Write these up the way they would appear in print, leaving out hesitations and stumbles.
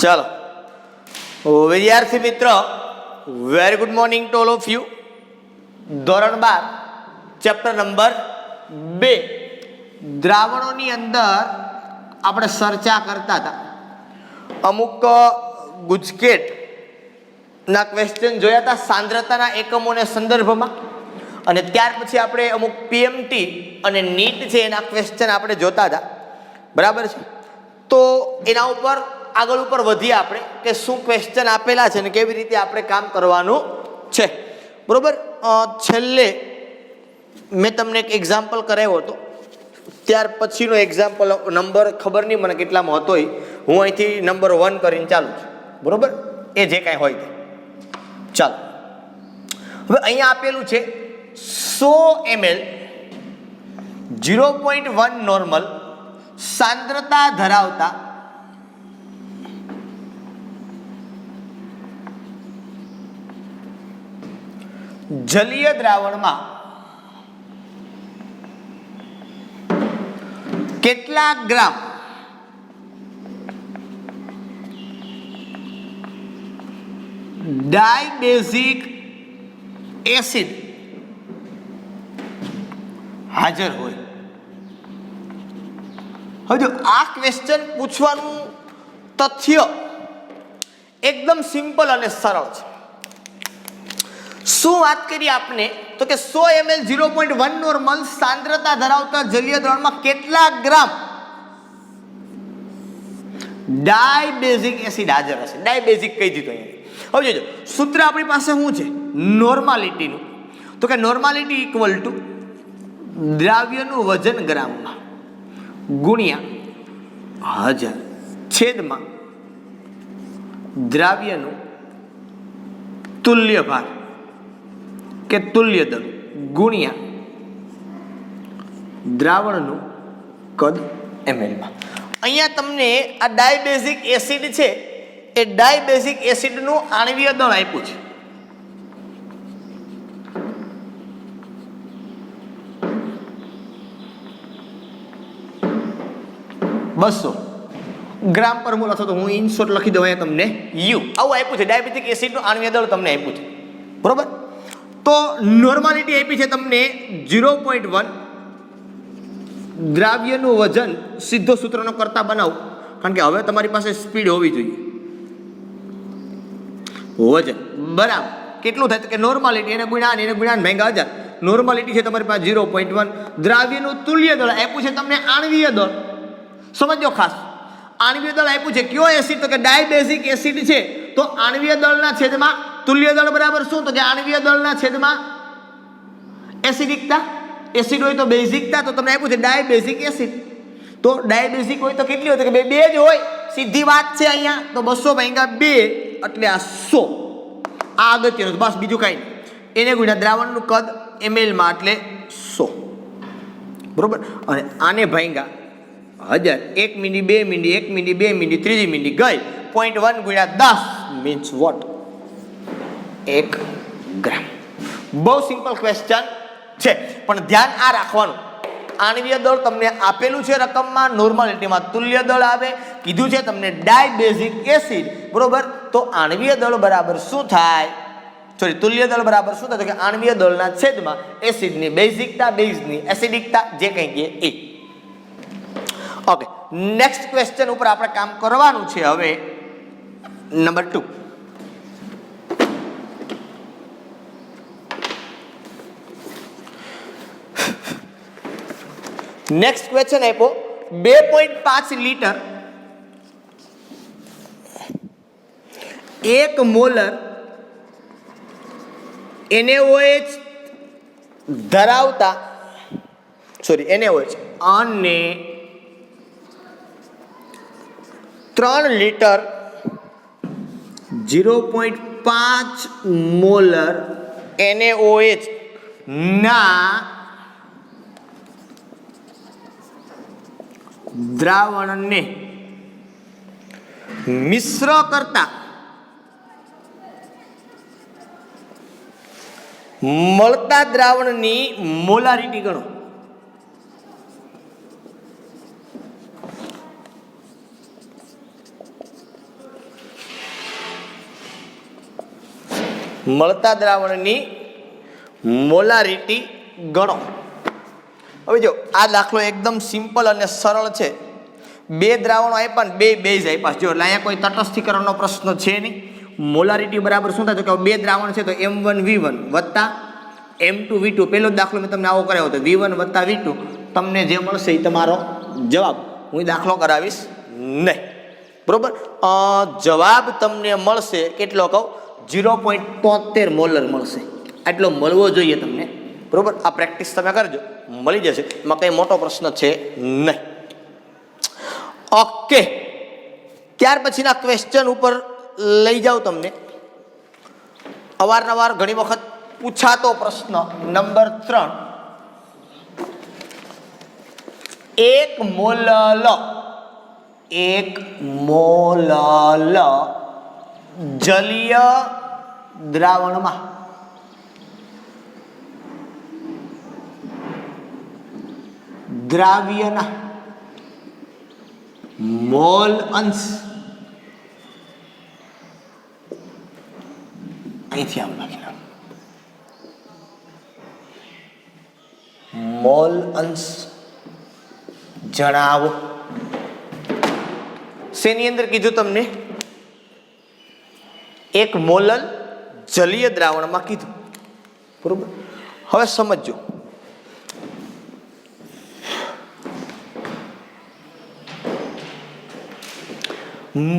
ચાલો વિદ્યાર્થી મિત્રો, very good morning to all of you. ધોરણ 12 ચેપ્ટર નંબર 2 દ્રાવણોની અંદર આપણે ચર્ચા કરતા હતા. અમુક ગુજકેટના ક્વેશ્ચન જોયા હતા સાંદ્રતાના એકમોને સંદર્ભમાં, અને ત્યાર પછી આપણે અમુક પીએમટી અને નીટ છે એના ક્વેશ્ચન આપણે જોતા હતા. બરાબર છે? તો એના ઉપર આગળ ઉપર વધીએ આપણે કે શું ક્વેશ્ચન આપેલા છે ને કેવી રીતે આપણે કામ કરવાનું છે. બરોબર. છેલ્લે મેં તમને એક એક્ઝામ્પલ કરાવ્યો હતો, ત્યાર પછીનો એક્ઝામ્પલ નંબર ખબર નહીં મને કેટલામાં હતો, હું અહીંથી નંબર 1 કરીને ચાલુ છું. બરોબર, એ જે કાંઈ હોય તે. ચાલો, હવે અહીંયા આપેલું છે 100 ml 0.1 નોર્મલ સાંદ્રતા ધરાવતા જલીય દ્રાવણમાં કેટલા ગ્રામ ડાયબેઝિક એસિડ હાજર હોય. હવે જો આ ક્વેશ્ચન પૂછવાનું તથ્ય એકદમ સિમ્પલ અને સરળ છે. શું વાત કરીએ આપણે તો કે 100 ml 0.1 નોર્મલ સાંદ્રતા ધરાવતા જલીય દ્રાવણમાં કેટલા ગ્રામ ડાયબેઝિક એસિડ હાજર હશે. ડાયબેઝિક કહી દીધું અહીંયા. હવે જોજો સૂત્ર આપણી પાસે શું છે નોર્માલિટીનું, તો કે નોર્માલિટી ઇક્વલ ટુ દ્રાવ્યનું વજન ગ્રામમાં ગુણ્યા 1000 છેદમાં દ્રાવ્યનું તુલ્ય ભાર કે તુલ્ય દળ ગુણ્યા દ્રાવણનું કદ ml માં. અહીંયા તમને આ ડાયબેઝિક એસિડ છે એ ડાયબેઝિક એસિડનું આણ્વીય દળ આપ્યું છે. બસો ગ્રામ પર મોલ, અથવા તો હું ઇન શોર્ટ લખી દઉં અહીંયા તમને યુ, આવું આપ્યું છે. ડાયાબિટીક એસિડનું આણ્વીય દળ તમને આપ્યું છે. બરોબર. તો નોર્માલિટી આપી છે તમને 0.1, દ્રાવ્યનું વજન સીધો સૂત્રનો કરતા બનાવું, કારણ કે હવે તમારી પાસે સ્પીડ હોવી જોઈએ. વજન બરાબર કેટલું થાય કે નોર્માલિટી એને ગુણ્યા મહેંગા 1000. નોર્માલિટી છે તમારી પાસે 0.1, દ્રાવ્યનું તુલ્ય દળ આપ્યું છે તમને આણ્વીય દળ. સમજો ખાસ, આણ્વીય દળ આપ્યું છે કયો એસિડ, તો કે ડાયબેઝિક એસિડ છે. તો આણ્વીય દળના છેદમાં તુલ્ય દળ બરાબર શું, તો કે આણ્વીય દળના છેદમાં એસિડિકતા. એસિડ હોય તો બેઝિકતા, તો તમને આપ્યું છે ડાયબેઝિક એસિડ. તો ડાયબેઝિક હોય તો કેટલી હોય, તો કે બે જ હોય. સીધી વાત છે અહીંયા. તો 200 ભાગ્યા 2 એટલે આ 100. આ અગત્યનું, બસ બીજું કાંઈ નહીં. એને ગુણ્યા દ્રાવણનું કદ ml માં એટલે 100. બરોબર. અને આને ભાગ્યા 1000, 1 મિનિ 2 મિનિ 1 મિનિ 2 મિનિ ત્રીજી મિનિ ગઈ 0.1 ગુણ્યા 10 મીન્સ વોટ 1 ગ્રામ. બહુ સિમ્પલ ક્વેશ્ચન છે, પણ ધ્યાન આ રાખવાનું, આણ્વીય દળ તમને આપેલું છે રકમમાં, નોર્માલિટીમાં તુલ્ય દળ આવે કીધું છે તમને ડાયબેઝિક એસિડ. બરોબર. તો આણ્વીય દળ બરાબર શું થાય, સોરી તુલ્ય દળ બરાબર શું થાય, તો કે આણ્વીય દળના છેદમાં એસિડની બેઝિકતા, બેઝની એસિડિકતા, જે કંઈ કહીએ એ. ઓકે, નેક્સ્ટ ક્વેશ્ચન ઉપર આપણે કામ કરવાનું છે. હવે નંબર 2. નેક્સ્ટ ક્વેશ્ચન આપ્યો 2.5 લીટર 1 મોલર NaOH ધરાવતા, સોરી NaOH અને 3 લીટર 0.5 મોલર NaOH ના દ્રાવણને મિશ્ર કરતા મળતા દ્રાવણની મોલારિટી ગણો. મળતા દ્રાવણની મોલારિટી ગણો. હવે જો આ દાખલો એકદમ સિમ્પલ અને સરળ છે. બે દ્રાવણો આપ્યા ને બે બેઝ આપ્યા. જો એટલે અહીંયા કોઈ તટસ્થીકરણનો પ્રશ્ન છે નહીં. મોલારિટી બરાબર શું થાય? તો કે બે દ્રાવણ છે તો M1V1 વત્તા M2V2. પહેલો દાખલો મેં તમને આવો કરાવ્યો હતો, V1 વત્તા V2. તમને જે મળશે એ તમારો જવાબ. હું દાખલો કરાવીશ નહીં, બરોબર. જવાબ તમને મળશે કેટલો કહું? 0.73 મોલર મળશે. આટલો મળવો જોઈએ તમને, બરોબર. આ પ્રેક્ટિસ તમે કરજો, મળી જશે. એમાં કંઈ મોટો પ્રશ્ન છે નહીં. ઓકે, ત્યાર પછીના ક્વેશ્ચન ઉપર લઈ જાઉં તમને. અવારનવાર ઘણી વખત પૂછાતો પ્રશ્ન નંબર 3. 1 મોલ જલીય દ્રાવણમાં દ્રાવ્યના મોલ અંશ, અહીંથી આમ લખી મોલ અંશ જણાવો. શેની અંદર કીધું તમને? 1 મોલ જલીય દ્રાવણમાં કીધું, બરોબર. હવે સમજો,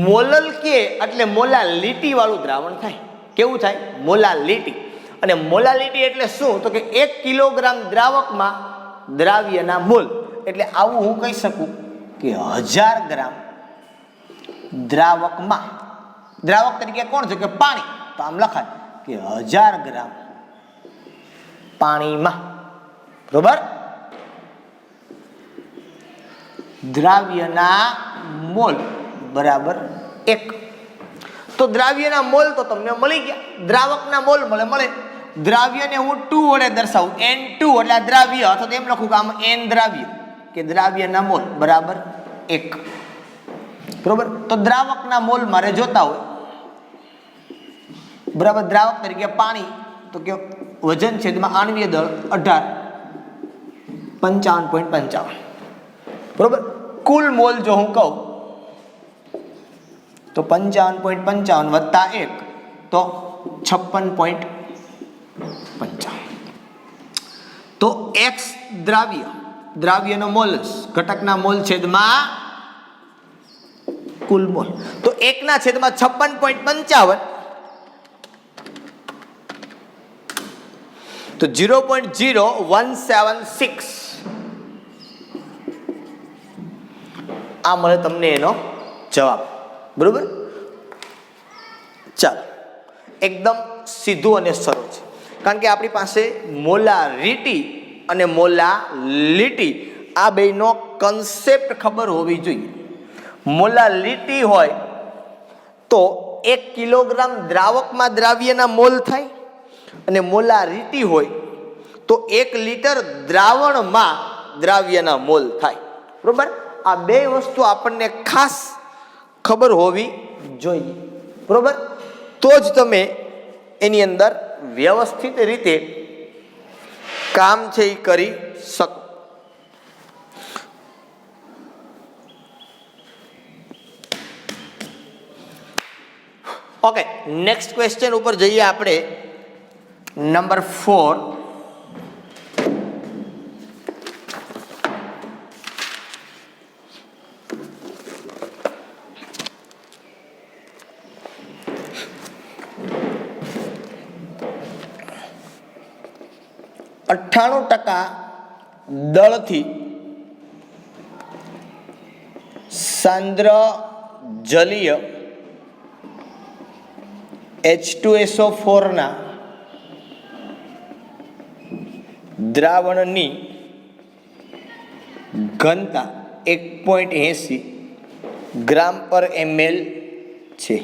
મોલલ કે એટલે મોલાલિટી વાળું દ્રાવણ થાય. કેવું થાય? મોલાલિટી. અને મોલાલિટી એટલે શું? તો કે 1 કિલોગ્રામ દ્રાવકમાં દ્રાવ્યના મોલ. એટલે આવું હું કહી શકું કે 1000 ગ્રામ દ્રાવકમાં, દ્રાવક તરીકે કોણ છે? કે પાણી. તો આમ લખાય કે 1000 ગ્રામ પાણીમાં, બરોબર, દ્રાવ્યના મોલ બરાબર 1. તો દ્રાવ્યના મોલ તો તમને મળી ગયા. દ્રાવકના મોલ મળે. દ્રાવ્યને હું 2 વડે દર્શાવું, N2 એટલે દ્રાવ્ય, અથવા એમ લખું કે આમ N દ્રાવ્ય, કે દ્રાવ્યના મોલ બરાબર 1, બરોબર. તો દ્રાવકના મોલ મારે જોતા હોય, બરાબર. દ્રાવક તરીકે પાણી, તો કે વજન છેદમાં આણ્વીય દળ 18 55.55, બરોબર. કુલ મોલ જો હું કહું તો 55.55 વત્તા 1 તો 56.55. તો X દ્રાવ્યનો મોલ ઘટકના મોલ છેદમાં કુલ મોલ. તો 1/56.55 તો 0.0176. આ મળે તમને એનો જવાબ, બરોબર. ચાલો, એકદમ સીધું અને સરળ છે. કારણ કે આપણી પાસે મોલારિટી અને મોલાલિટી આ બેનો કન્સેપ્ટ ખબર હોવી જોઈએ. મોલાલિટી હોય તો 1 કિલોગ્રામ દ્રાવકમાં દ્રાવ્યના મોલ થાય, અને મોલારિટી હોય તો 1 લિટર દ્રાવણમાં દ્રાવ્યના મોલ થાય, બરોબર. આ બે વસ્તુ આપણને ખાસ ખબર હોવી જોઈએ, બરોબર. તો જ તમે એની અંદર વ્યવસ્થિત રીતે કામ છે એ કરી શકો. ઓકે, નેક્સ્ટ ક્વેશ્ચન ઉપર જઈએ આપણે. નંબર 4. દળથી સાંદ્ર જલીય H2SO4 ના દ્રાવણની ઘનતા 1.80 ગ્રામ પર ml છે.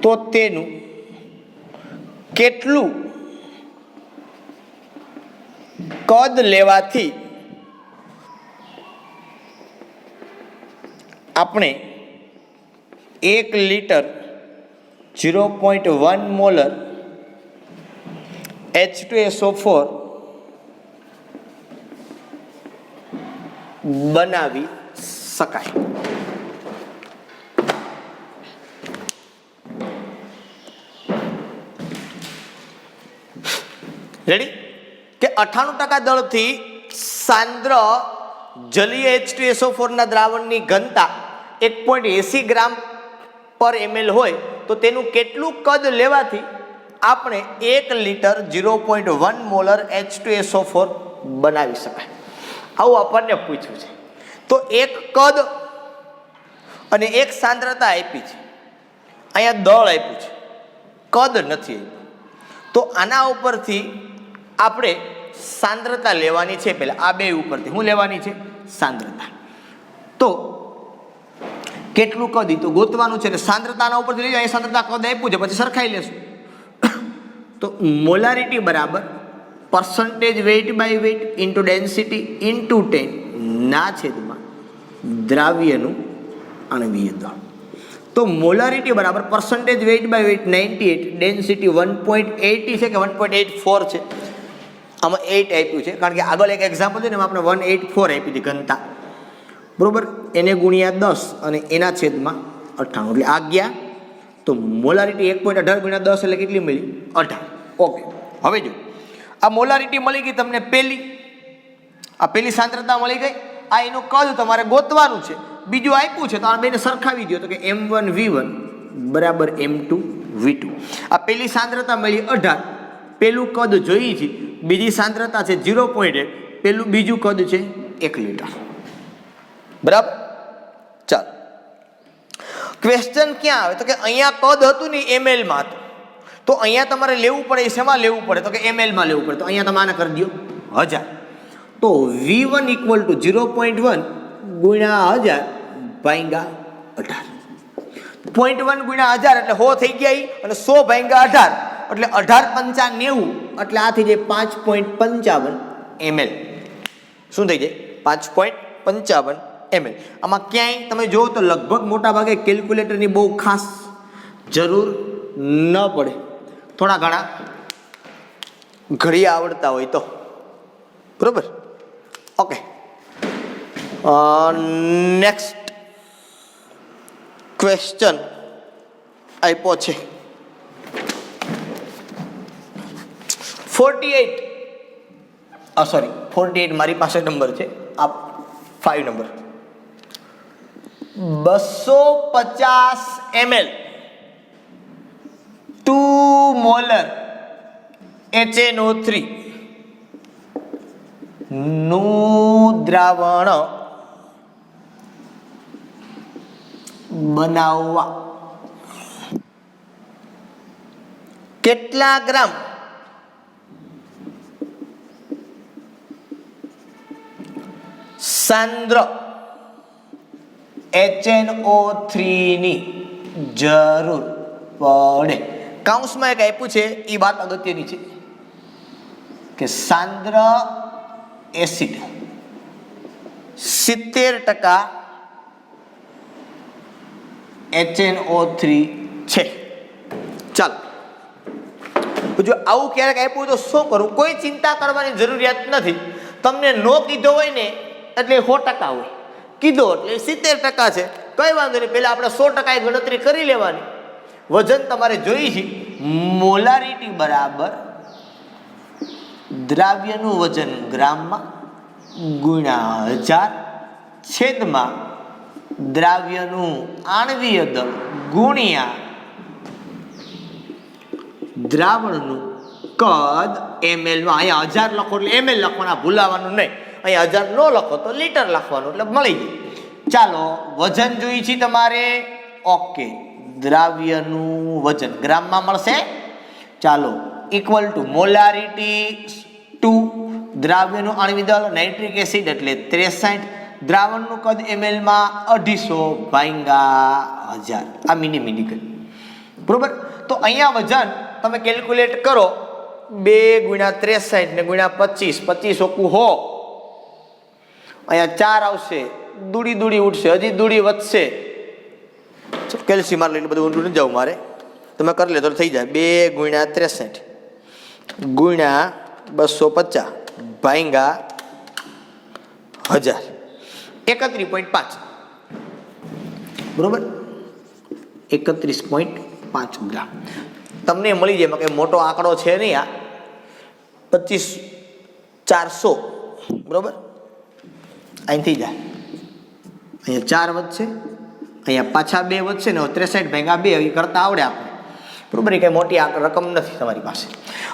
તો તેનું કેટલું કદ લેવાથી આપણે 1 લિટર 0.1 મોલર H2SO4 બનાવી શકાય. રેડી કે 98% દળથી સાંદ્ર જલીય H2SO4 ના દ્રાવણની ઘનતા 1.80 ગ્રામ પર ml હોય તો તેનું કેટલું કદ લેવાથી આપણે 1 લિટર 0.1 મોલર H2SO4 બનાવી શકાય. આવું આપણને પૂછ્યું છે. તો એક કદ અને એક સાંદ્રતા આપી છે, અહીંયા દળ આપ્યું છે, કદ નથી આપ્યું. તો આના ઉપરથી આપણે સાંદ્રતા લેવાની છે. પહેલા આ બે ઉપરથી હું લેવાની છે? સાંદ્રતા. તો કેટલું કદ તો ગોતવાનું છે. સાંદ્રતાના ઉપરથી લઈ અહીં સાંદ્રતા કદ આપ્યું છે, પછી સરખાઈ લેશું. તો મોલારિટી બરાબર percentage weight by weight into density into 10 ના છેદમાં દ્રાવ્યનું આણ્વીય દળ. તો મોલારિટી બરાબર percentage weight by weight 98, density 1.80 છે કે 1.84 છે? આમાં 8 આપ્યું છે, કારણ કે આગળ એક એક્ઝામ્પલ છે ને એમાં આપણે 184 આપી હતી ઘનતા, બરોબર. એને ગુણ્યા 10 અને એના છેદમાં 98, એટલે આ ગયા. તો મોલારિટી 1.18 ગુણ્યા 10 એટલે કેટલી મળી? 18. ઓકે, હવે જો આ મોલારિટી મળી ગઈ તમને પહેલી, આ પહેલી સાંદ્રતા મળી ગઈ. આ એનું કદ તમારે ગોતવાનું છે. બીજું આપ્યું છે તો આ બેને સરખાવી દો, તો કે M1V1 બરાબર M2V2. આ પહેલી સાંદ્રતા મળી 18, પહેલું કદ જોઈએ છે. બીજી સાંદ્રતા છે 0.8, પહેલું બીજું કદ છે 1 લિટર. બરાબર. ચાલો, ક્વેશ્ચન ક્યાં આવે? તો કે અહીંયા કદ હતું ને ml માં હતું, તો અહીંયા તમારે લેવું પડે. શેમાં લેવું પડે? તો કે ml માં લેવું પડે. તો અહીંયા તમે આને કરી દો 1000. તો V1 ઇક્વલ ટુ 0.1 ગુણ્યા 1000 ભાગ્યા 18. 0.1 ગુણ્યા 1000 એટલે 100 થઈ ગયા, અને 100 ભાગ્યા 18 એટલે 18 × 5 90, એટલે આ થઈ જાય 5.55 ml. શું થઈ જાય? 5.55 ml. આમાં ક્યાંય તમે જુઓ તો લગભગ મોટા ભાગે કેલ્ક્યુલેટરની બહુ ખાસ જરૂર ન પડે. થોડા ઘણા ઘડી આવડતા હોય તો, બરોબર. ઓકે, નેક્સ્ટ ક્વેશ્ચન આપ્યો છે 48. સોરી 48 મારી પાસે નંબર છે, આ 5 નંબર. 250 ml 2 મોલર HNO3 નું દ્રાવણ બનાવવા કેટલા ગ્રામ સાંદ્ર HNO3 ની જરૂર પડે? કાઉન્સમાં એક આપ્યું છે, એ વાત અગત્યની છે કે સાંદ્ર એસિડ 70% HNO3 છે. ચાલો, જો આવું ક્યારેક આપ્યું તો શું કરું? કોઈ ચિંતા કરવાની જરૂરિયાત નથી. તમને નો કીધો હોય ને એટલે 100% હોય, કીધો એટલે 70% છે, કઈ વાંધો નહીં. પહેલા આપણે 100% ગણતરી કરી લેવાની. વજન તમારે જોઈ છે. મોલારિટી બરાબર દ્રાવ્યનું વજન ગ્રામમાં ગુણ્યા 1000 છેદમાં દ્રાવ્યનું આણ્વીય દળ ગુણ્યા દ્રાવણનું કદ ml માં. અહીંયા 1000 લખો એટલે ml લખવાના, ભૂલાવાનું નહીં. અહીંયા 1000 નો લખો તો લીટર લખવાનું, એટલે મળી જાય. ચાલો, વજન જોઈ છે તમારે. ઓકે, દ્રાવ્યનું વજન ગ્રામમાં મળશે. ચાલો, ઇક્વલ ટુ મોલારિટી 2, દ્રાવ્યનું આણ્વિક દળ નાઇટ્રિક એસિડ એટલે 63, દ્રાવણનું કદ ml માં 250 ભાગ્યા 1000. આ મિની કરી, બરોબર. તો અહીંયા વજન તમે કેલ્ક્યુલેટ કરો. 2 ગુણ્યા 63 ને ગુણ્યા 25, 25 ઓકું 100. અહીંયા 4 આવશે, દૂડી ઉઠશે, હજી દૂડી વધશે. કેલ્શિયમ લઈને બધું ઊંડું ન જાવ મારે. તમે કરી લે તો થઈ જાય 2 ગુણ્યા 63 ગુણ્યા 250 ભાંગ્યા 1000 31.5 બરોબર 31.5 ગ્રામ તમને મળી જાય કે મોટો આંકડો છે નહીં આ 25400 બરોબર અહીં થઈ જાય અહીંયા 4 વધશે અહીંયા પાછા 2 વધશે ને 63 ભાંગ્યા 2 એ કરતા આવડે આપણે બરોબર એ કઈ મોટી રકમ નથી તમારી પાસે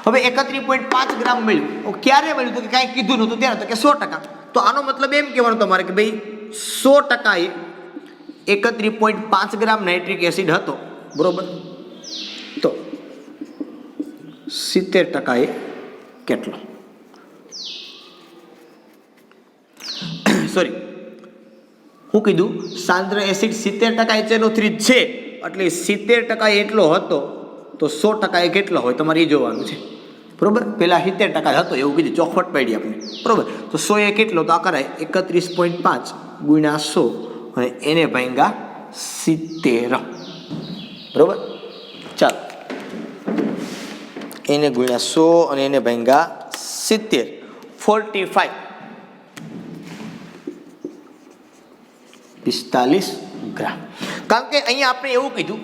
હવે 31.5 ગ્રામ મળ્યું ક્યારે મળ્યું તો કે કાંઈ કીધું નહોતું ત્યારે તો કે 100% તો આનો મતલબ એમ કહેવાનું તમારે કે ભાઈ 100% એ 31.5 ગ્રામ નાઇટ્રિક એસિડ હતો બરોબર તો 70% એ કેટલો સોરી હું કીધું સાંદ્ર એસિડ 70% HNO3 છે એટલે 70% એટલો હતો તો 100% એ કેટલો હોય તમારે એ જોવાનું છે બરોબર પહેલાં 70% હતો એવું કીધું ચોખવટ પાડી આપણે બરોબર તો 100 એ કેટલો તો આ કરાય 31.5 ગુણ્યા 100 અને એને ભાંગ્યા 70 બરોબર ચાલો એને ગુણ્યા 100 અને એને ભાંગ્યા 70 45 ગ્રામ કારણ કે અહીંયા આપણે એવું કીધું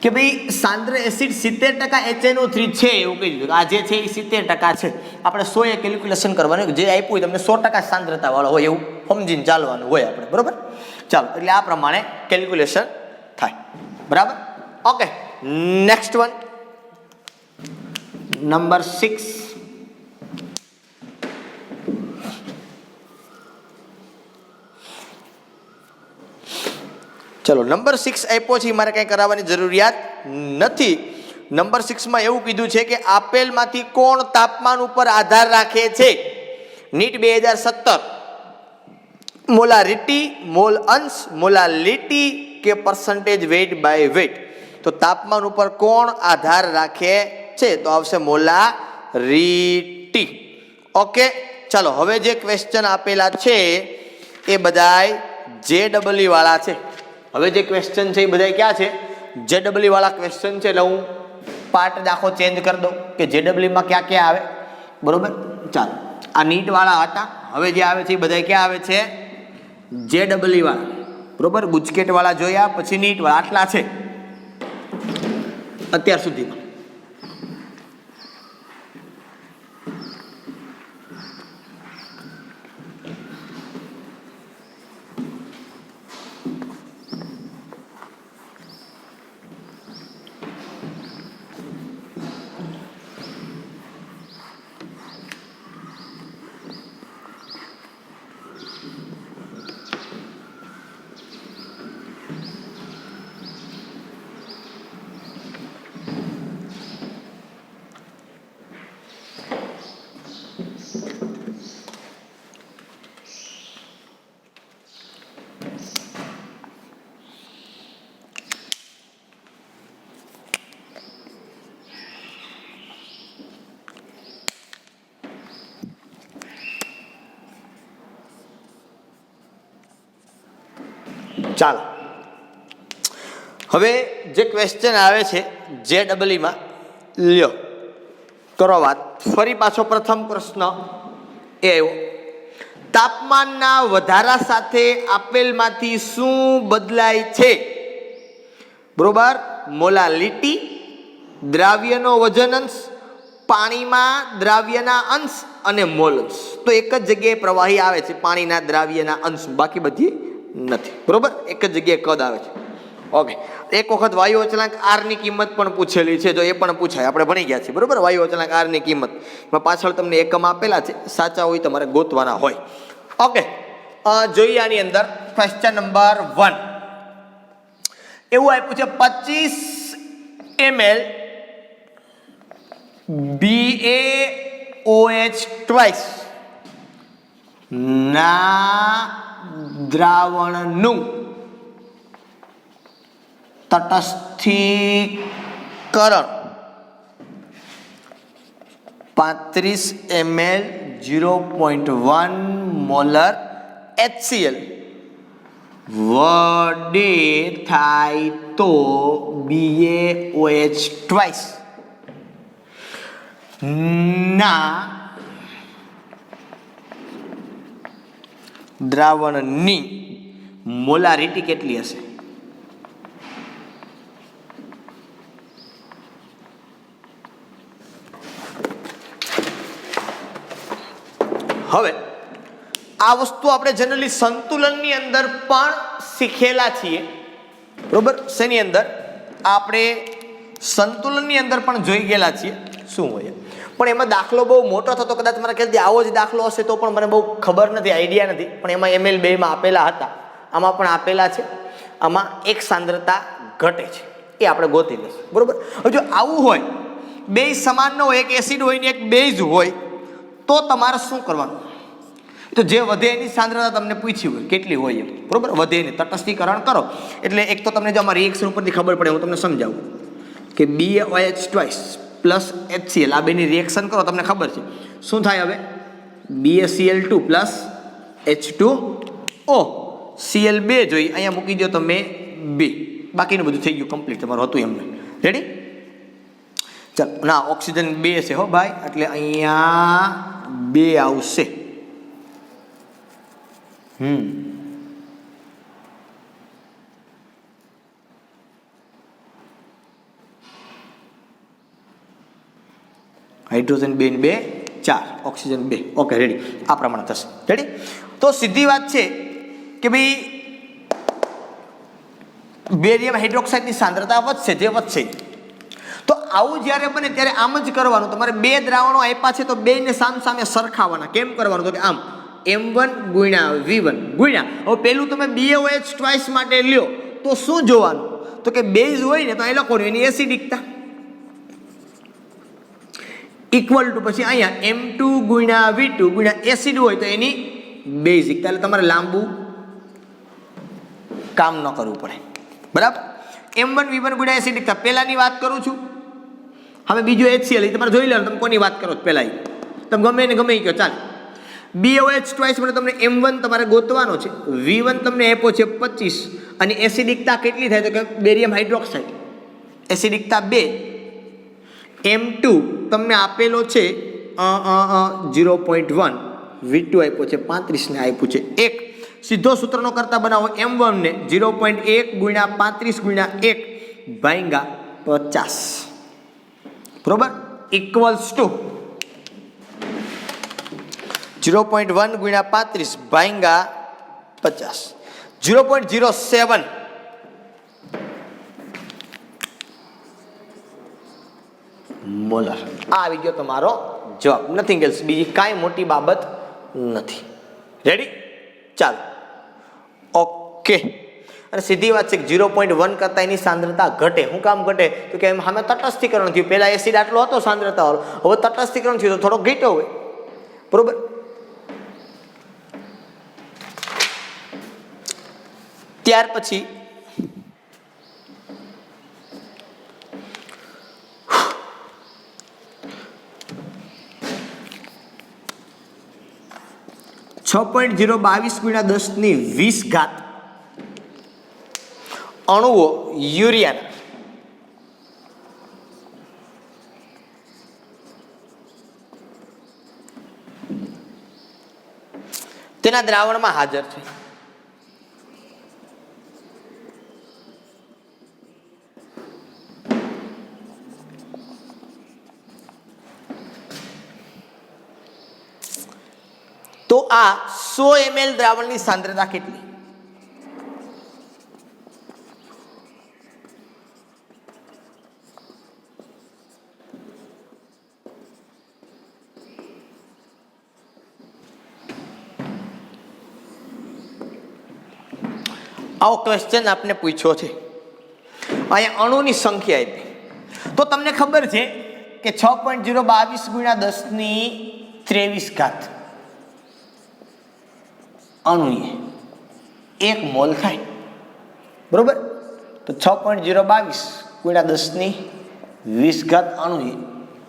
કે ભાઈ સાંદ્ર એસિડ 70% HNO3 છે એવું કીધું આ જે છે એ 70% છે આપણે 100 એ કેલ્ક્યુલેશન કરવાનું જે આપ્યું હોય તમને 100% સાંદ્રતા વાળો હોય એવું સમજીને ચાલવાનું હોય આપણે બરોબર ચાલો એટલે આ પ્રમાણે કેલ્ક્યુલેશન થાય બરાબર ઓકે નેક્સ્ટ વન નંબર 6 ચલો નંબર 6 આપ્યો છે મારે કંઈ કરાવવાની જરૂરિયાત નથી નંબર 6 માં એવું કીધું છે કે આપેલમાંથી કોણ તાપમાન ઉપર આધાર રાખે છે નીટ 2017 મોલારિટી મોલ અંશ મોલાલિટી કે પર્સન્ટેજ વેટ બાય વેટ તો તાપમાન ઉપર કોણ આધાર રાખે છે તો આવશે મોલારિટી ઓકે ચાલો હવે જે ક્વેશ્ચન આપેલા છે એ બધાય JEE વાળા છે હવે જે ક્વેશ્ચન છે એ બધા ક્યાં છે JEE વાળા ક્વેશ્ચન છે એટલે હું પાર્ટ આખો ચેન્જ કરી દઉં કે JEE માં ક્યાં ક્યાં આવે બરોબર ચાલો આ નીટ વાળા હતા હવે જે આવે છે એ બધા ક્યાં આવે છે JEE વાળા બરોબર ગુજકેટ વાળા જોયા પછી નીટ વાળા આટલા છે અત્યાર સુધીમાં ચાલો હવે જે ક્વેશ્ચન આવે છે JEE માં લ્યો કરો વાત ફરી પાછો પ્રથમ પ્રશ્ન એ આવ્યો તાપમાનના વધારા સાથે આપેલમાંથી શું બદલાય છે બરોબર મોલાલિટી દ્રાવ્યનો વજન અંશ પાણીમાં દ્રાવ્યના અંશ અને મોલ અંશ તો એક જ જગ્યાએ પ્રવાહી આવે છે પાણીના દ્રાવ્યના અંશ બાકી બધી નથી બરોબર એક જ જગ્યાએ કદ આવે છે ઓકે એક વખત વાયુ અચળાંક R ની કિંમત પણ પૂછેલી છે જો એ પણ પૂછાય આપણે ભણી ગયા છીએ બરોબર વાયુ અચળાંક R ની કિંમત એમાં પાછળ તમને એકમ આપેલા છે સાચા હોય તમારે ગોતવાના હોય ઓકે જોઈએ આની અંદર ક્વેશ્ચન નંબર 1 એવું આપ્યું છે 25 ml BaOH ટ્વાઇસ ના દ્રાવણનું તટસ્થીકરણ 35 ml 0.1 મોલર HCl વડે થાય તો BaOH ટ્વાઇસ ના દ્રાવણની મોલારિટી કેટલી હશે? હવે આ વસ્તુ આપણે જનરલી સંતુલનની અંદર પણ શીખેલા છીએ, બરોબર? શેની અંદર? આપણે સંતુલનની અંદર પણ જોઈ ગયેલા છીએ શું હોય, પણ એમાં દાખલો બહુ મોટો થતો, કદાચ મારા ખ્યાલથી આવો જ દાખલો હશે તો પણ મને બહુ ખબર નથી, આઈડિયા નથી, પણ એમાં ML 2 માં આપેલા હતા, આમાં પણ આપેલા છે. આમાં એક સાંદ્રતા ઘટે છે, એ આપણે ગોતી લઈશું, બરોબર? હવે જો આવું હોય, બે સમાન ન હોય, એક એસિડ હોય ને એક બેઝ હોય, તો તમારે શું કરવાનું? તો જે વધે એની સાંદ્રતા તમને પૂછી હોય કેટલી હોય એમ, બરોબર? વધે એની તટસ્થીકરણ કરો એટલે એક તો તમને જો અમારી રિએક્શન ઉપરથી ખબર પડે, હું તમને સમજાવું કે BaOH ટ્વાઇસ પ્લસ HCl આ બેની રિએક્શન કરો, તમને ખબર છે શું થાય. હવે BaCl2 પ્લસ H2O Cl2 જોઈ અહીંયા મૂકી દો તમે 2, બાકીનું બધું થઈ ગયું કમ્પ્લીટ, તમારું હતું એમને. રેડી? ચાલો, ના ઓક્સિજન 2 છે હો ભાઈ, એટલે અહીંયા 2 આવશે. હાઇડ્રોજન 2 ને 2 4, ઓક્સિજન 2. Okay, ready? આ પ્રમાણે થશે. રેડી? તો સીધી વાત છે કે ભાઈ બેરિયમ હાઇડ્રોક્સાઇડની સાંદ્રતા વધશે, જે વધશે. તો આવું જ્યારે બને ત્યારે આમ જ કરવાનું. તમારે બે દ્રાવણો આપ્યા છે તો બેને સામસામે સરખાવવાના. કેમ કરવાનું? તો કે આમ M1 ગુણ્યા V1 ગુણ્યા, હવે પેલું તમે BaOH ટ્વાઇસ માટે લ્યો તો શું જોવાનું? તો કે બેઝ હોય ને તો એ લખવાનું એની એસિડિકતા ઇક્વલ ટુ પછી અહીંયા M2 ગુણ્યા V2 ગુણ્યા એસિડ હોય તો એની બેઝિકતા. એટલે તમારે લાંબુ કામ ન કરવું પડે, બરાબર? M1 V1 ગુણ્યા એસિડિકતા પહેલાની વાત કરું છું. હવે બીજું HCl તમારે જોઈ લેવાનું, તમે કોની વાત કરો પહેલા, તમે ગમે ને ગમે કહો, ચાલે. BaOH ટ્વાઇસ માટે તમને M1 તમારે ગોતવાનો છે, V1 તમને આપ્યો છે 25 અને એસિડિકતા કેટલી થાય? તો કે બેરિયમ હાઇડ્રોક્સાઇડ એસિડિકતા 2, M2 તમને આપેલો છે 0.1, V2 આપ્યો છે 35 ને આપ્યું છે 1. સીધો સૂત્રનો કરતા બનાવો M1 ને 0.1 ગુણ્યા 35 ગુણ્યા 1 ભાંગા 50, બરોબર? ઇક્વલ્સ ટુ 0.1 ગુણ્યા 35 ભાંગા 50, 0.07 મોલર. આ આવી ગયો તમારો જવાબ. નથિંગ એલ્સ, બીજી કાંઈ મોટી બાબત નથી. રેડી? ચાલો, ઓકે. અને સીધી વાત છે કે 0.1 કરતાં એની સાંદ્રતા ઘટે. શું કામ ઘટે? તો કે સામે તટસ્થીકરણ થયું. પહેલા એસિડ આટલો હતો સાંદ્રતા વાળો, હવે તટસ્થીકરણ થયું તો થોડો ઘટ્યો હોય, બરોબર? ત્યાર પછી .022 ગુણ્યા 10⁻20 અણુઓ યુરિયાના તેના દ્રાવણમાં હાજર છે. તો આ 100 ml દ્રાવણની સાંદ્રતા કેટલી? આવો ક્વેશ્ચન આપને પૂછ્યો છે. અહીંયા અણુની સંખ્યા આપી તો તમને ખબર છે કે 6.022 ગુણ્યા 10⁻23 અણુ 1 મોલ થાય, બરોબર? તો 6.022 ગુણ્યા 10⁻20 અણુ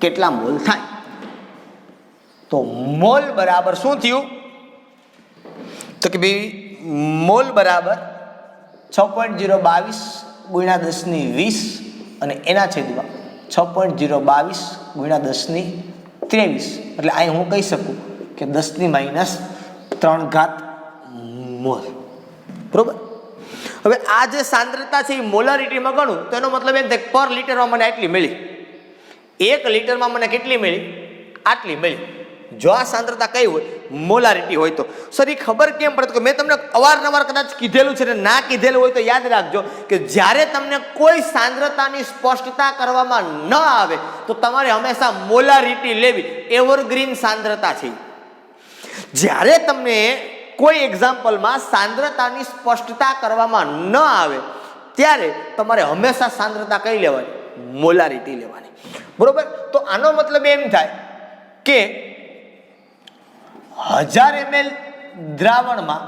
કેટલા મોલ થાય? તો મોલ બરાબર શું થયું? તો કે ભાઈ મોલ બરાબર 6.022 ગુણ્યા 10⁻20 અને એના છેદમાં 6.022 ગુણ્યા 10⁻23. એટલે અહીં હું કહી શકું કે 10⁻3 ઘાત મોલ. બરોબર. હવે આ જે સાંદ્રતા છે એ મોલારિટીમાં ગણું તો એનો મતલબ એમ થાય પર લીટરમાં મને આટલી મળી. 1 લીટરમાં મને કેટલી મળી? આટલી મળી. જો આ સાંદ્રતા કઈ હોય? મોલારિટી હોય તો. સર એ ખબર કેમ પડે? કે મેં તમને અવારનવાર કદાચ કીધેલું છે ને ના કીધેલું હોય તો યાદ રાખજો કે જ્યારે તમને કોઈ સાંદ્રતાની સ્પષ્ટતા કરવામાં ન આવે તો તમારે હંમેશા મોલારિટી લેવી. એવરગ્રીન સાંદ્રતા છે. જ્યારે તમને કોઈ એક્ઝામ્પલમાં સાંદ્રતાની સ્પષ્ટતા કરવામાં ન આવે ત્યારે તમારે હંમેશા સાંદ્રતા કઈ લેવાની? મોલારિટી લેવાની. બરોબર. તો આનો મતલબ એમ થાય કે 1000 ml દ્રાવણમાં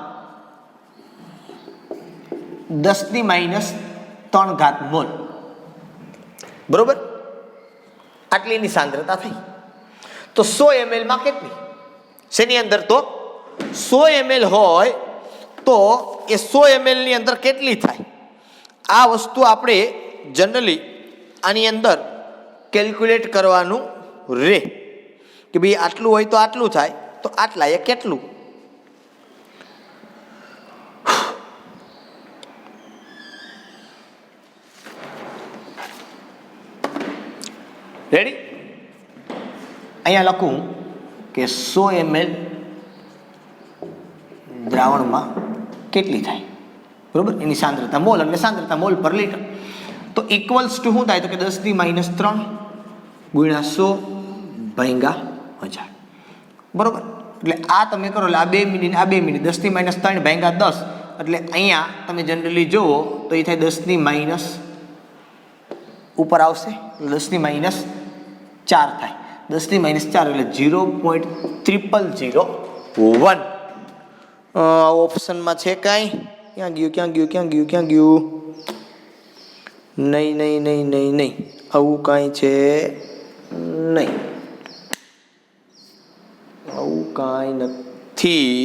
10⁻3 ઘાત મોલ. બરોબર. આટલીની સાંદ્રતા થઈ. તો 100 ml માં કેટલી? શેની અંદર? તો 100 ml હોય તો એ 100 ml ની અંદર કેટલી થાય? આ વસ્તુ આપણે જનરલી આની અંદર કેલ્ક્યુલેટ કરવાનું રે કે ભાઈ આટલું હોય તો આટલું થાય તો આટલા એ કેટલું? રેડી? અહીંયા લખું કે 100 ml દ્રાવણમાં કેટલી થાય? બરોબર. એની સાંદ્રતા મોલ અને સાંદ્રતા મોલ પર લીટર. તો ઇક્વલ્સ ટુ શું થાય? તો કે 10⁻3 ગુણ્યા 100 ભાગ્યા 1000. બરોબર. એટલે આ તમે કરો એટલે આ 2 મિનિટ આ 2 મિનિટ 10⁻3 ભાગ્યા 10 એટલે અહીંયા તમે જનરલી જુઓ તો એ થાય 10⁻, ઉપર આવશે 10⁻4 થાય. 10⁻4 એટલે 0.0001. ઓપ્શનમાં છે કાંઈ? ક્યાં ગયું? નહીં. આવું કાંઈ છે નહીં. આવું કાંઈ નથી.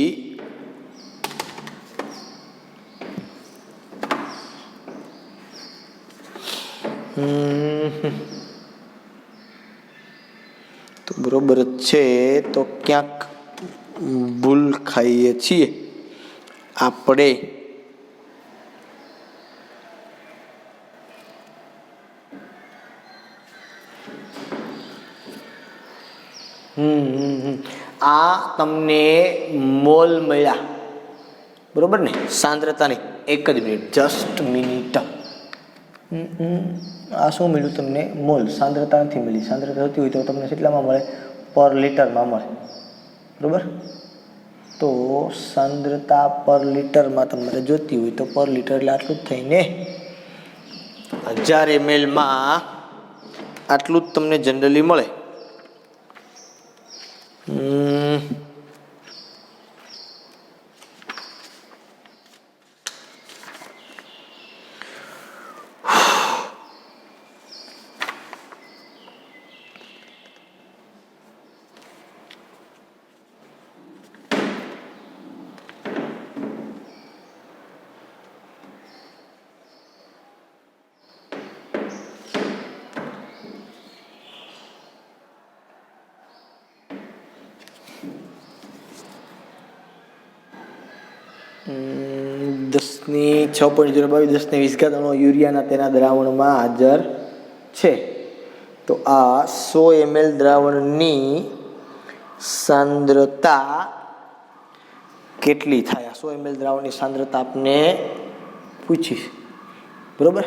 તો બરોબર જ છે. તો ક્યાંક ભૂલ ખાઈએ છીએ આપણે. આ તમને મોલ મળ્યા. બરોબર ને? સાંદ્રતાની. એક જ મિનિટ, જસ્ટ મિનિટ. આ શું મળ્યું તમને? મોલ. સાંદ્રતા નથી મળી. સાંદ્રતા થતી હોય તો તમને કેટલામાં મળે? પર લીટરમાં મળે. બરોબર. તો સાંદ્રતા પર લીટરમાં તમારે જોતી હોય તો પર લીટર એટલે આટલું જ થઈને 1000 ml માં આટલું જ તમને જનરલી મળે. દસની 6.022 10⁻20 ઘાત અણુ યુરિયાના તેના દ્રાવણમાં હાજર છે. તો આ 100 ml દ્રાવણની સાંદ્રતા કેટલી થાય? 100 ml દ્રાવણની સાંદ્રતા આપને પૂછી. બરોબર.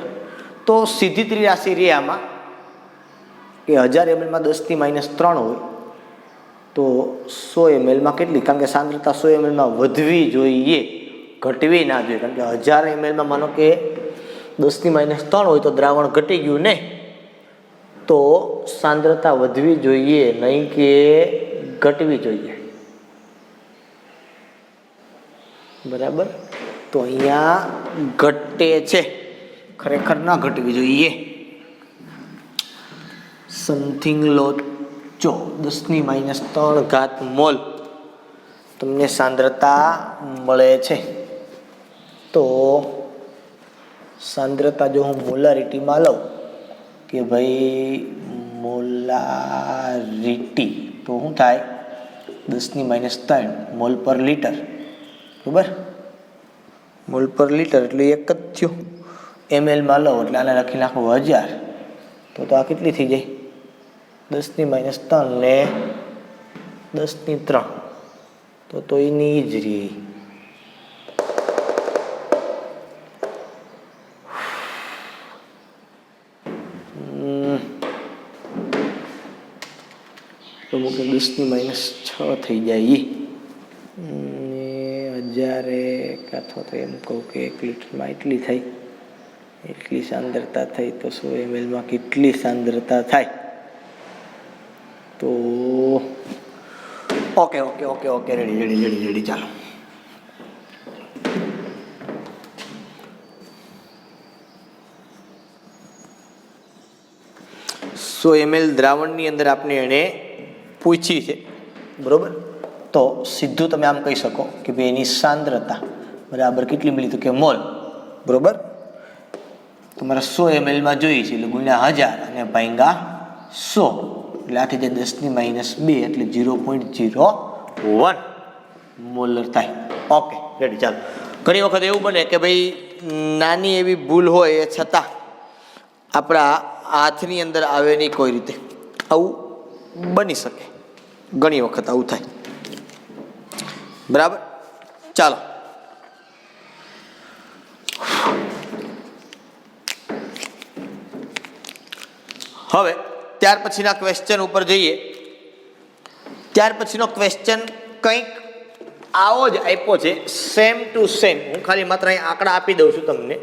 તો સીધી ત્રિરાશિ રે આમાં કે 1000 ml માં 10⁻3 હોય તો 100 ml માં કેટલી? કારણ કે સાંદ્રતા 100 ml માં વધવી જોઈએ, ઘટવી ના જોઈએ. કારણ કે 1000 ml માં માનો કે 10⁻3 હોય તો દ્રાવણ ઘટી ગયું ને, તો સાંદ્રતા વધવી જોઈએ નહીં કે ઘટવી જોઈએ. બરાબર. તો અહીંયા ઘટે છે, ખરેખર ના ઘટવી જોઈએ. સમથિંગ લોચો 10⁻3 ઘાત મોલ તમને સાંદ્રતા મળે છે. તો सांद्रता जो हूँ मोलारिटी में लઉં कि भाई मोलारिटी तो शू थाय 10⁻³ मोल पर लीटर बराबर। मोल पर लीटर એટલે એક જ થયો। ml માં લઉં એટલે આને લખી નાખો 1000 તો આ કેટલી થઈ જાય 10⁻³ ને 10⁻³ તો એની જ રહી। તો મૂકે 10⁻6 થઈ જાય 1000 અથવા તો એમ કહું કે 1 લિટરમાં એટલી થઈ એટલી सांद्रता થઈ તો 100 ml માં કેટલી सांद्रता થાય तो okay okay okay okay ready ready ready ready चलो सो ml द्रावण अंदर आपने एने पूछी है बराबर। तो सीधू तमे आम कही सको कि भाई एनी सांद्रता बराबर कितली मिली तो के मोल बराबर। તમારે 100 ml માં જોઈ છે એટલે ગુણ્યા 1000 અને ભાંગા 100 એટલે આ થઈ જાય 10⁻2 એટલે 0.01 મોલર થાય। ઓકે રેડી ચાલો। ઘણી વખત એવું બને કે ભાઈ નાની એવી ભૂલ હોય એ છતાં આપણા હાથની અંદર આવે નહીં કોઈ રીતે, આવું બની શકે, ઘણી વખત આવું થાય બરાબર। ચાલો હવે ત્યાર પછીના ક્વેશ્ચન ઉપર જઈએ। ત્યાર પછીનો ક્વેશ્ચન કંઈક આવો જ આપ્યો છે, સેમ ટુ સેમ। હું ખાલી માત્ર અહીં આંકડા આપી દઉં છું તમને,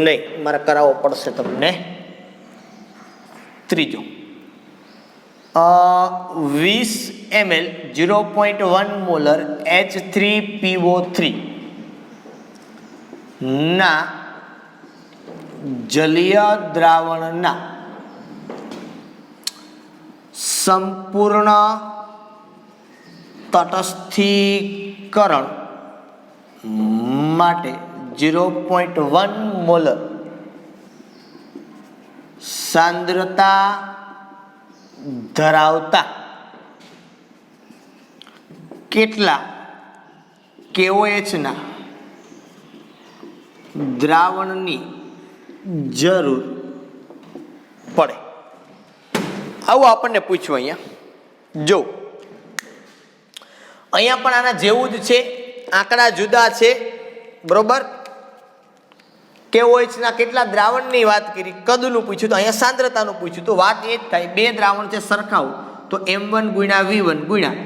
નહીં મારે કરાવવો પડશે તમને। ત્રીજો 20 ml 0.1 મોલર H3PO3 ના જલીય દ્રાવણના સંપૂર્ણ તટસ્થીકરણ માટે 0.1 મોલર सांद्रता ધરાવતા કેટલા KOH ના દ્રાવણની જરૂર પડે, આવું આપણને પૂછ્યું। અહીંયા જો અહીંયા પણ આના જેવું જ છે, આંકડા જુદા છે બરોબર। KOH ના કેટલા દ્રાવણની વાત કરી, કદનું પૂછ્યું તો અહીંયા સાંદ્રતાનું પૂછ્યું, તો વાત એ જ થાય બે દ્રાવણ છે સરખાવું તો M1 ગુણ્યા V1 ગુણ્યા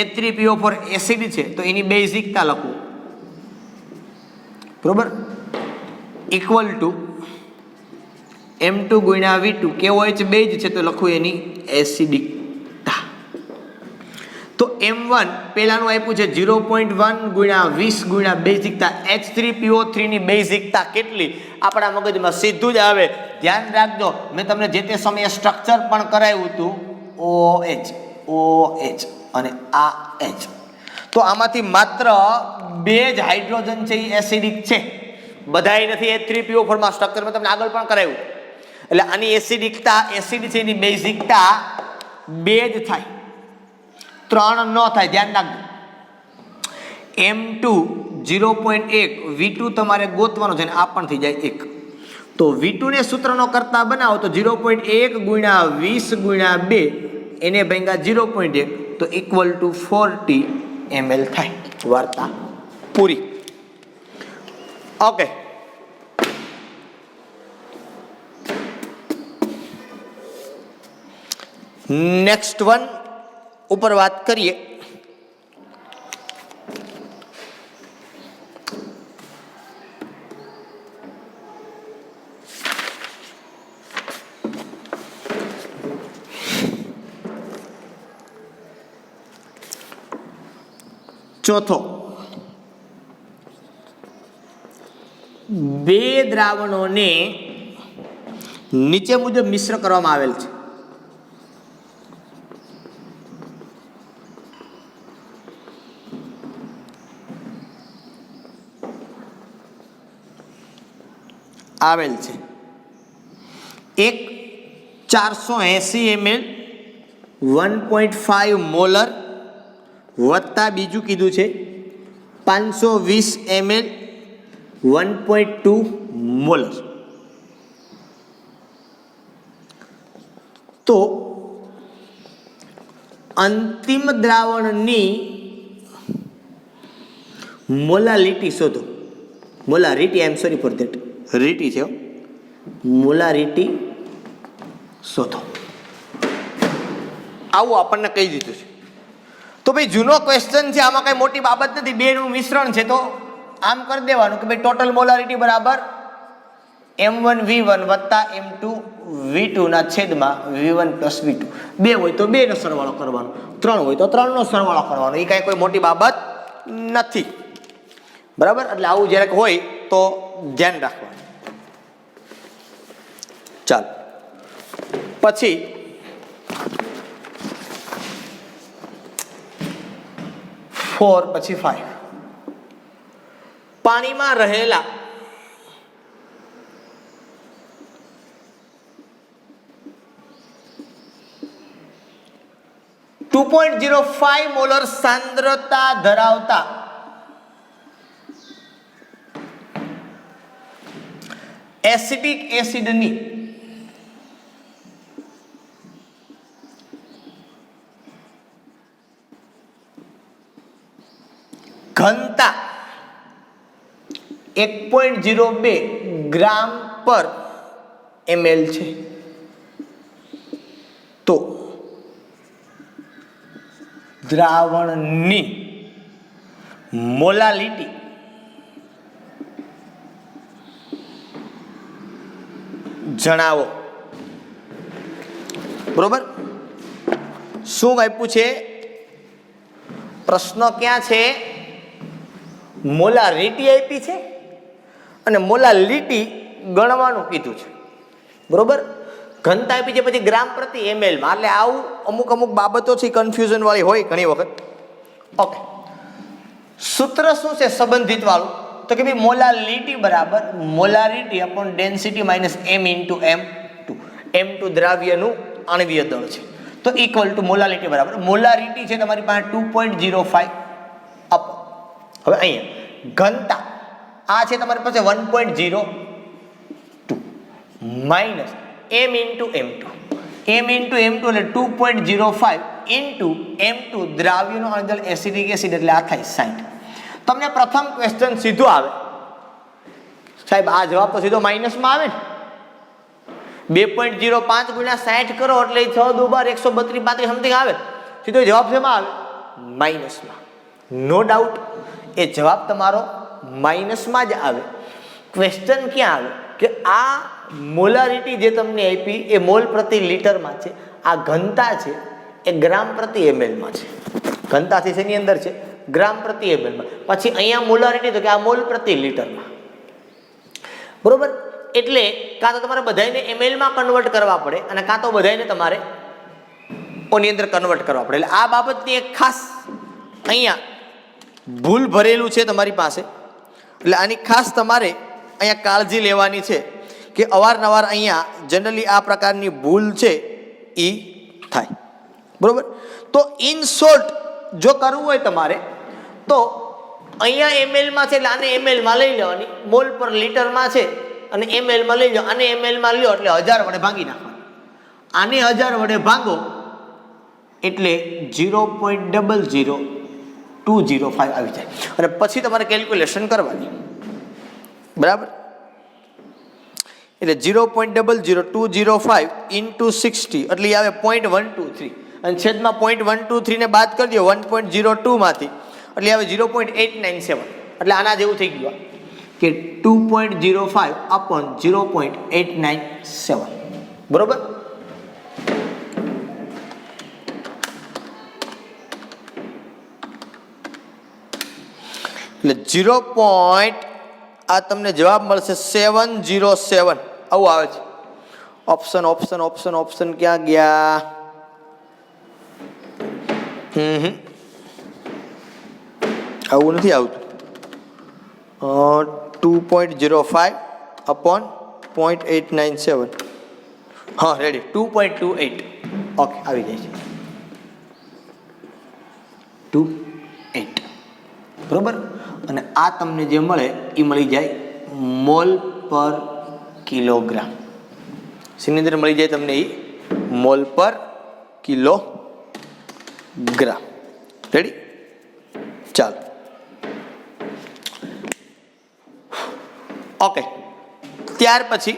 H3PO4 એસિડ છે તો એની બેઝિકતા લખવું બરોબર, ઇક્વલ ટુ M2 ગુણ્યા V2 KOH બેઝ છે તો લખવું એની એસિડિકતા। તો M1 પહેલાનું આપ્યું છે 0.1 ગુણ્યા 20 ગુણ્યા બેઝિકતા, H3PO3 ની બેઝિકતા કેટલી આપણા મગજમાં સીધું જ આવે। ધ્યાન રાખજો, મેં તમને જે તે સમયે સ્ટ્રક્ચર પણ કરાવ્યું હતું, OH OH અને આ H, તો આમાંથી માત્ર બે જ હાઇડ્રોજન છે એ એસિડિક છે, બધાય નથી। H3PO4 માં સ્ટ્રક્ચર મેં તમને આગળ પણ કરાવ્યું, એટલે આની એસિડિકતા એસિડ છે એની બેઝિકતા બે જ થાય, ત્રણ ન થાય, ધ્યાન રાખજો। M2 0.1 V2 તમારે ગોતવાનો છે ને આ પણ થઈ જાય 1, તો V2 ને સૂત્રનો કરતા બનાવો તો 0.1 ગુણ્યા 20 ગુણ્યા 2 એને ભાંગ્યા 0.1 તો ઇક્વલ ટુ 40 ml થાય। વાર્તા પૂરી। ઓકે નેક્સ્ટ વન ઉપર વાત કરીએ। ચોથો, બે દ્રાવણોને નીચે મુજબ મિશ્ર કરવામાં આવેલ છે। આવેલ છે. એક 480 ml 1.5 મોલર વત્તા બીજું કીધું છે 520 ml 1.2 મોલર. તો અંતિમ દ્રાવણની મોલાલિટી શોધો. Molarity, I am sorry for that, રીટી છે, મોલારિટી શોધો. આવું આપણને કહી દીધું છે. તો ભાઈ જૂનો ક્વેશ્ચન છે, આમાં કઈ મોટી બાબત નથી, બેનું મિશ્રણ છે. તો આમ કરી દેવાનું કે ભાઈ ટોટલ મોલારિટી બરાબર M1V1 વત્તા M2V2 ના છેદમાં V1 પ્લસ V2. 2 હોય તો 2 નો સરવાળો કરવાનો, 3 હોય તો 3 નો સરવાળો કરવાનો. એ કાંઈ કોઈ મોટી બાબત નથી, બરાબર. એટલે આવું જ્યારે હોય તો ધ્યાન રાખવાનું. ચાલો પછી પછી 5 પાણીમાં રહેલા .05 મોલર સાંદ્રતા ધરાવતા એસિડિક એસિડની ઘનતા 1.02 ગ્રામ પર ml છે. તો દ્રાવણની મોલાલિટી જણાવો. બરોબર. શું આપ્યું છે પ્રશ્ન? ક્યાં છે? મોલારિટી આપી છે અને મોલાલિટી ગણવાનું કીધું છે. બરોબર. ઘનતા આપી છે, પછી ગ્રામ પ્રતિ ml માં. એટલે આવું અમુક બાબતો છે કન્ફ્યુઝન વાળી હોય ઘણી વખત. ઓકે, સૂત્ર શું છે સંબંધિત વાળું? તો કે ભાઈ મોલાલિટી બરાબર molarity upon density minus m into m2. m2 દ્રાવ્યનું આણ્વીય દળ છે, તો ઇક્વલ ટુ મોલાલિટી બરાબર મોલારિટી છે તમારી પાસે 2.05 અપ. હવે અહીંયા ઘનતા આ છે તમારી પાસે 1.02 minus m into m2. m into m2 એટલે 2.05 ઇન્ટુ m2 દ્રાવ્યનો અણુદળ એસિડિક એસિડ એટલે આ થાય 60. તમને પ્રથમ ક્વેશ્ચન સીધો આવે સાહેબ, આ જવાબ તો સીધો માઇનસમાં આવે ને. 2.05 ગુણ્યા 60 કરો એટલે 6 દુ 12 132 35 સમથિંગ આવે. સીધો જવાબ શેમાં આવે? માઇનસમાં. નો ડાઉટ એ જવાબ તમારો માઇનસમાં જ આવે. ક્વેશ્ચન ક્યાં આવે કે આ મોલારિટી જે તમને આપી એ મોલ પ્રતિ લીટરમાં છે, આ ઘનતા છે એ ગ્રામ પ્રતિ ml માં છે. ઘનતા છે શેની અંદર છે? ગ્રામ પ્રતિ ml માં. પછી અહીંયા મોલારિટી તો કે આ મોલ પ્રતિ લીટરમાં. બરોબર. એટલે કાં તો તમારે બધાને ml માં કન્વર્ટ કરવા પડે અને કાં તો બધાને તમારે ઓની અંદર કન્વર્ટ કરવા પડે. એટલે આ બાબતની એક ખાસ અહીંયા ભૂલ ભરેલું છે તમારી પાસે. એટલે આની ખાસ તમારે અહીંયા કાળજી લેવાની છે કે અવારનવાર અહીંયા જનરલી આ પ્રકારની ભૂલ છે એ થાય. બરોબર. તો ઇન શોર્ટ જો કરવું હોય તમારે તો અહીંયા ml માં છે એટલે આને ml માં લઈ લેવાની, મોલ પર લીટરમાં છે અને ml માં લઈ લો, આને ml માં લ્યો એટલે 1000 વડે ભાગી નાખવાનું. આને 1000 વડે ભાગો એટલે 0.00205 આવી જાય અને પછી તમારે કેલ્ક્યુલેશન કરવાની. બરાબર. એટલે 0.00205 ઇન્ટુ 60 એટલે આવે 0.123 અને છેદમાં 0.123 ને બાદ કરી દો 1.02 માંથી એટલે આવે 0.897. એટલે આના જેવું થઈ ગયું કે 2.05 અપોન 0.897. બરોબર. એટલે 0. આ તમને જવાબ મળશે 707. આવું આવે છે. ઓપ્શન ઓપ્શન ઓપ્શન ઓપ્શન ક્યાં ગયા? આવું નથી આવતું. 2.05 અપોન 0.897 હા રેડી 2.28 ઓકે આવી જાય છે 2.8 બરોબર અને આ તમને જે મળે એ મળી જાય મોલ પર કિલોગ્રામ શેની અંદર મળી જાય તમને એ મોલ પર કિલોગ્રામ રેડી ચાલો ઓકે ત્યાર પછી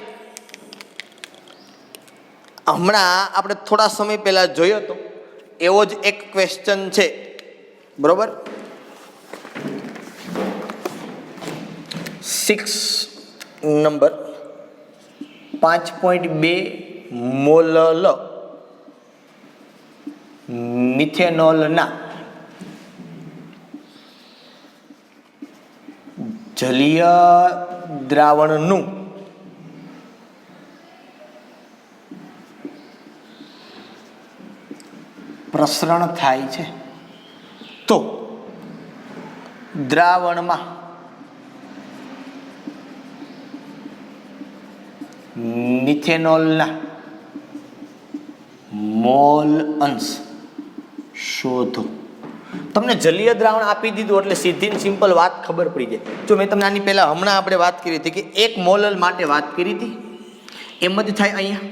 હમણાં આપણે થોડા સમય પહેલા જોયો હતો એવો જ એક ક્વેશ્ચન છે બરોબર 6 નંબર 5.2 મોલ મિથેનોલના જલીય દ્રાવણનું પ્રસરણ થાય છે તો દ્રાવણમાં મિથેનોલના મોલ અંશ શોધો તમને જલીય દ્રાવણ આપી દીધું એટલે સીધી ને સિમ્પલ વાત ખબર પડી જાય જો મેં તમને આની પહેલા હમણાં આપણે વાત કરી હતી કે 1 મોલ માટે વાત કરી હતી એમ જ થાય અહીંયા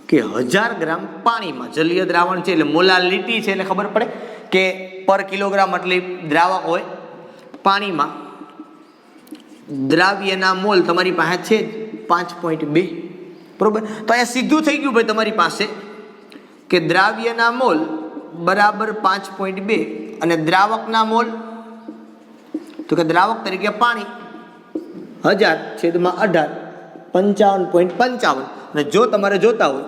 કે 1000 ગ્રામ પાણીમાં જલીય દ્રાવણ છે એટલે મોલાલિટી છે એટલે ખબર પડે કે પર કિલોગ્રામ એટલે દ્રાવક હોય પાણીમાં દ્રાવ્યના મોલ તમારી પાસે છે જ 5.2 બરોબર તો અહીંયા સીધું થઈ ગયું ભાઈ તમારી પાસે કે દ્રાવ્યના મોલ બરાબર 5.2 અને દ્રાવકના મોલ તો કે દ્રાવક તરીકે પાણી 1000/18 55.55 અને જો તમારે જોતા હોય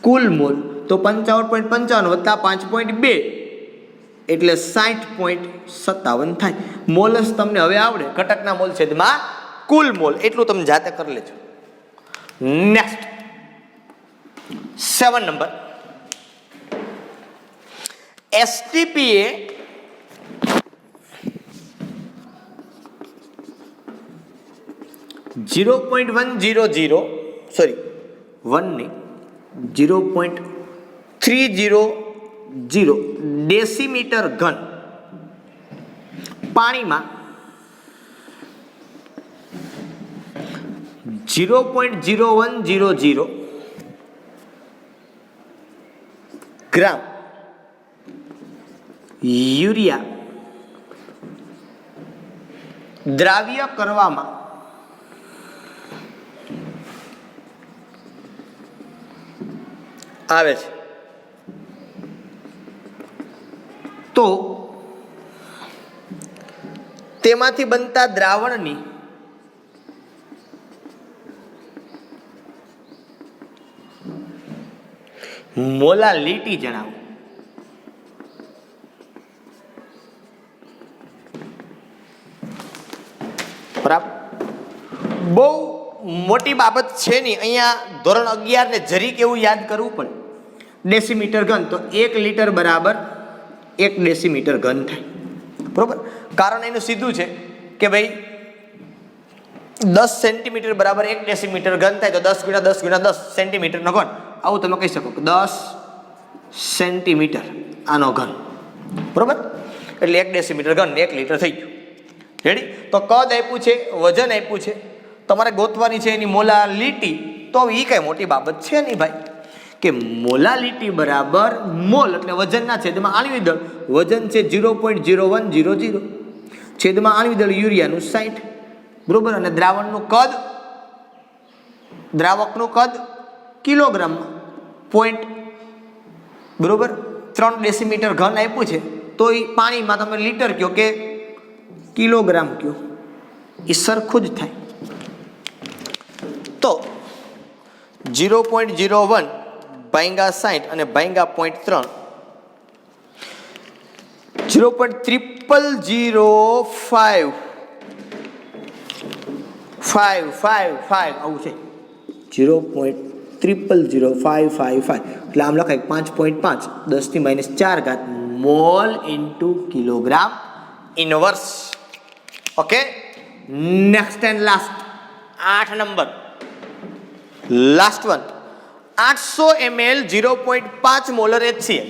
કુલ મોલ તો 55.55 વત્તા 5.2 એટલે 60.57 થાય મોલસ તમને હવે આવડે ઘટકના મોલ છેદમાં કુલ મોલ એટલું તમે જાતે કરી લેજો next 7 number STPA sorry 0.300 decimetre ઘન પાણીમાં 0.0100 ગ્રામ યુરિયા દ્રાવ્ય કરવામાં આવે છે તો તેમાંથી બનતા દ્રાવણની મોલાલિટી જણાવો બરાબર બહુ મોટી બાબત છે નહીં અહીંયા ધોરણ 11 ને જરીક એવું યાદ કરવું પડે ડેસીમીટર ઘન તો 1 લીટર બરાબર 1 ડેસીમીટર ઘન થાય બરોબર કારણ એનું સીધું છે કે ભાઈ 10 સેન્ટીમીટર બરાબર 1 ડેસીમીટર ઘન થાય તો 10 × 10 × 10 સેન્ટીમીટરનો ઘન આવું તમે કહી શકો કે 10 સેન્ટીમીટર આનો ઘન બરોબર એટલે 1 ડેસીમીટર ઘન 1 લીટર થઈ ગયું રેડી તો કદ આપ્યું છે વજન આપ્યું છે તમારે ગોતવાની છે એની મોલાલિટી તો એ કઈ મોટી બાબત છે નહીં ભાઈ કે મોલાલિટી બરાબર મોલ એટલે વજનના છેદમાં આણ્વિક દળ વજન છે 0.0100 છેદમાં આણ્વિક દળ યુરિયાનું 60 બરોબર અને દ્રાવણનું કદ દ્રાવકનું કદ કિલોગ્રામમાં પોઈન્ટ બરોબર 3 ડેસીમીટર ઘન આપ્યું છે તો એ પાણીમાં તમે લીટર કયો કે કિલોગ્રામ કયો એ સરખું જ થાય તો 0.01 ભાંગા 60 અને ભાંગા 0.3 0.000555 આવું છે 0.000555 એટલે આમ લખાય 5.5 10⁻⁴ mall into kilogram inverse okay next and last 8 number last one 800 ml 0.5 molar HCl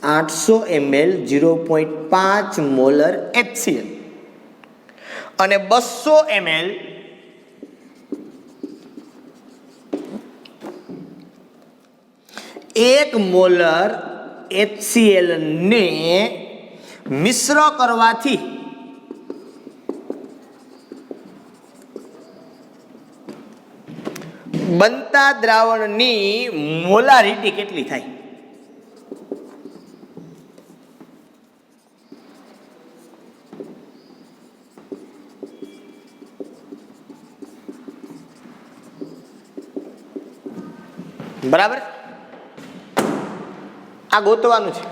800 ml 0.5 molar HCl અને 200 ml 1 મોલર HCl ને મિશ્ર કરવાથી બનતા દ્રાવણની મોલારિટી કેટલી થાય? બરાબર, આ ગોતવાનું છે.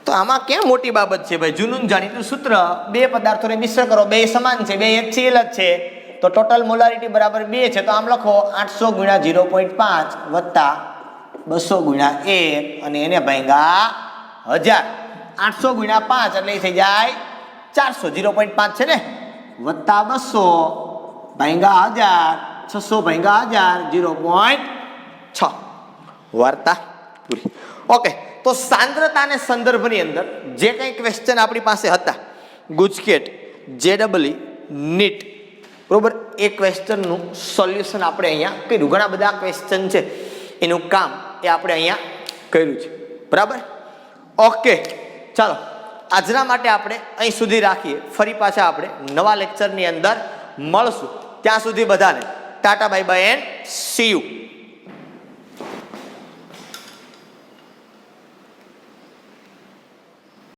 તો આમાં ક્યાં મોટી બાબત છે ભાઈ? જૂનું જાણીતું સૂત્ર, બે પદાર્થોને મિશ્ર કરો, બે સમાન છે, બે HCl જ છે, તો ટોટલ મોલારિટી બરાબર 2 છે. તો આમ લખો 800 ગુણ્યા 0.5 વત્તા 200 ગુણ્યા 1 અને એને ભાંગ્યા 1000. 800 ગુણ્યા 5 એટલે થઈ જાય 400. 0.5 છે ને, વત્તા 200 ભાંગ્યા 1000, 600 ભાંગ્યા 1000, 0.6. વાર્તા પૂરી. ઓકે, તો સાંદ્રતા અને સંદર્ભની અંદર જે કંઈ ક્વેશ્ચન આપણી પાસે હતા, ગુજકેટ, JEE, નીટ, બરોબર, એ ક્વેશ્ચનનું સોલ્યુશન આપણે અહીંયા કર્યું. ઘણા બધા ક્વેશ્ચન છે, એનું કામ એ આપણે અહીંયા કર્યું છે. બરાબર, ઓકે, ચાલો આજના માટે આપણે અહીં સુધી રાખીએ. ફરી પાછા આપણે નવા લેક્ચરની અંદર મળશું. ત્યાં સુધી બધાને Tata bye bye and C you.